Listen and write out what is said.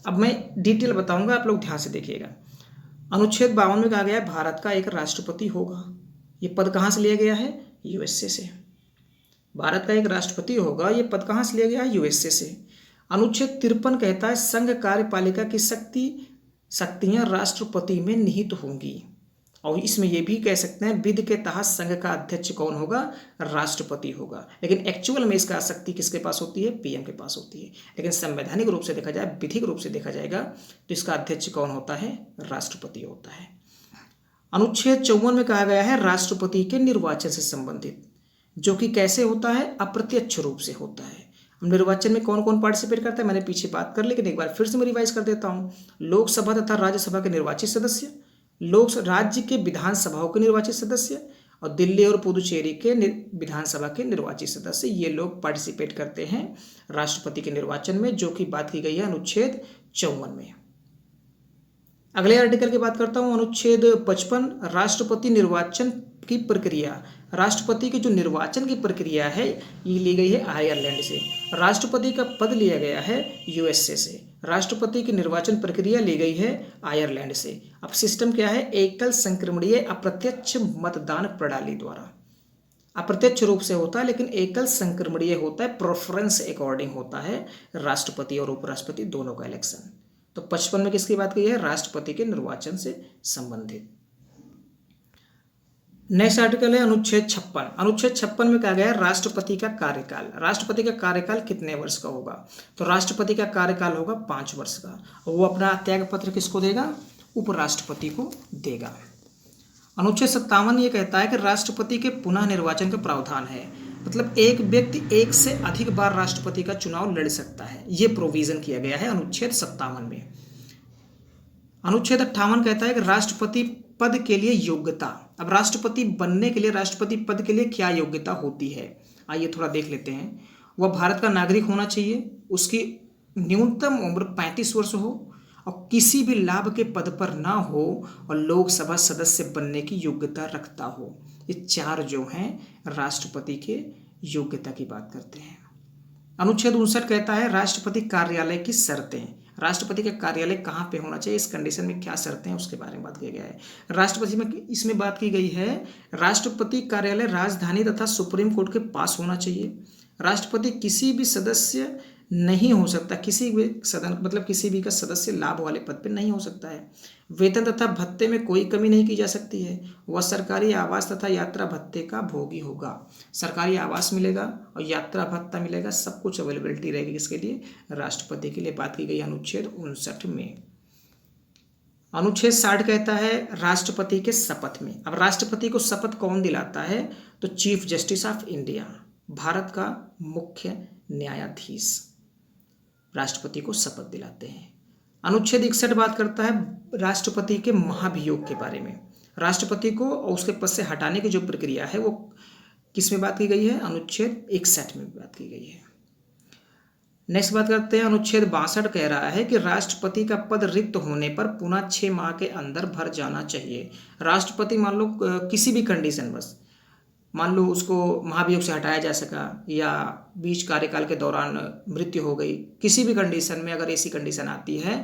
अब मैं डिटेल बताऊंगा, आप लोग ध्यान से देखिएगा। अनुच्छेद 52 में कहा गया है भारत का एक राष्ट्रपति होगा। ये पद कहाँ से लिया गया है? यूएसए से। भारत का एक राष्ट्रपति होगा, ये पद कहाँ से लिया गया है? यूएसए से। अनुच्छेद 53 कहता है संघ कार्यपालिका की शक्तियां राष्ट्रपति में निहित होंगी। और इसमें यह भी कह सकते हैं विधि के तहत संघ का अध्यक्ष कौन होगा? राष्ट्रपति होगा। लेकिन एक्चुअल में इसका शक्ति किसके पास होती है? पीएम के पास होती है। लेकिन संवैधानिक रूप से देखा जाए, विधिक रूप से देखा जाएगा तो इसका अध्यक्ष कौन होता है? राष्ट्रपति होता है। अनुच्छेद 54 में कहा गया है राष्ट्रपति के निर्वाचन से संबंधित, जो कि कैसे होता है? अप्रत्यक्ष रूप से होता है। हम निर्वाचन में कौन कौन पार्टिसिपेट करता है मैंने पीछे बात कर, लेकिन एक बार फिर से मैं रिवाइज कर देता हूँ। लोकसभा तथा राज्यसभा के निर्वाचित सदस्य, राज्य के विधानसभाओं के निर्वाचित सदस्य और दिल्ली और पुदुचेरी के विधानसभा के निर्वाचित सदस्य, ये लोग पार्टिसिपेट करते हैं राष्ट्रपति के निर्वाचन में, जो कि बात की गई है अनुच्छेद 54 में। अगले आर्टिकल की बात करता हूं, अनुच्छेद 55 राष्ट्रपति निर्वाचन की प्रक्रिया। राष्ट्रपति की जो निर्वाचन की प्रक्रिया है ये ली गई है आयरलैंड से। राष्ट्रपति का पद लिया गया है यूएसए से। राष्ट्रपति की निर्वाचन प्रक्रिया ली गई है आयरलैंड से। अब सिस्टम क्या है? एकल संक्रमणीय अप्रत्यक्ष मतदान प्रणाली द्वारा। अप्रत्यक्ष रूप से होता है लेकिन एकल संक्रमणीय होता है, प्रेफरेंस अकॉर्डिंग होता है राष्ट्रपति और उपराष्ट्रपति दोनों का इलेक्शन। तो 55 में किसकी बात की है? राष्ट्रपति के निर्वाचन से संबंधित। नेक्स्ट आर्टिकल है अनुच्छेद 56। अनुच्छेद 56 में कहा गया है राष्ट्रपति का कार्यकाल। राष्ट्रपति का कार्यकाल कितने वर्ष का होगा? तो राष्ट्रपति का कार्यकाल होगा 5 वर्ष का। वो अपना त्याग पत्र किसको देगा? उपराष्ट्रपति को देगा। अनुच्छेद 57 ये कहता है कि राष्ट्रपति के पुनः निर्वाचन का प्रावधान है, मतलब एक व्यक्ति एक से अधिक बार राष्ट्रपति का चुनाव लड़ सकता है। ये प्रोविजन किया गया है अनुच्छेद 57 में। अनुच्छेद 58 कहता है कि राष्ट्रपति पद के लिए योग्यता। अब राष्ट्रपति बनने के लिए, राष्ट्रपति पद के लिए क्या योग्यता होती है, आइए थोड़ा देख लेते हैं। वह भारत का नागरिक होना चाहिए, उसकी न्यूनतम उम्र 35 वर्ष हो और किसी भी लाभ के पद पर ना हो और लोकसभा सदस्य बनने की योग्यता रखता हो। ये 4 जो हैं राष्ट्रपति के योग्यता की बात करते हैं। अनुच्छेद 59 कहता है राष्ट्रपति कार्यालय की शर्तें। राष्ट्रपति का कार्यालय कहाँ पे होना चाहिए, इस कंडीशन में क्या शर्तें हैं उसके बारे में बात किया गया है। राष्ट्रपति में इसमें बात की गई है राष्ट्रपति कार्यालय राजधानी तथा सुप्रीम कोर्ट के पास होना चाहिए। राष्ट्रपति किसी भी सदस्य नहीं हो सकता, किसी भी सदन मतलब किसी भी का सदस्य लाभ वाले पद पर नहीं हो सकता है। वेतन तथा भत्ते में कोई कमी नहीं की जा सकती है। वह सरकारी आवास तथा यात्रा भत्ते का भोगी होगा। सरकारी आवास मिलेगा और यात्रा भत्ता मिलेगा, सब कुछ अवेलेबिलिटी रहेगी किसके लिए? राष्ट्रपति के लिए। बात की गई अनुच्छेद 59 में। अनुच्छेद 60 कहता है राष्ट्रपति के शपथ में। अब राष्ट्रपति को शपथ कौन दिलाता है? तो chief justice of India, Bharat का मुख्य न्यायाधीश राष्ट्रपति को शपथ दिलाते हैं। अनुच्छेद 61 बात करता है राष्ट्रपति के महाभियोग के बारे में। राष्ट्रपति को उसके पद से हटाने की जो प्रक्रिया है वो किस में बात की गई है? अनुच्छेद 61 में बात की गई है। नेक्स्ट बात करते हैं अनुच्छेद 62 कह रहा है कि राष्ट्रपति का पद रिक्त होने पर पुनः 6 माह के अंदर भर जाना चाहिए। राष्ट्रपति मान लो किसी भी कंडीशन, बस मान लो उसको महाभियोग से हटाया जा सका या बीच कार्यकाल के दौरान मृत्यु हो गई, किसी भी कंडीशन में अगर ऐसी कंडीशन आती है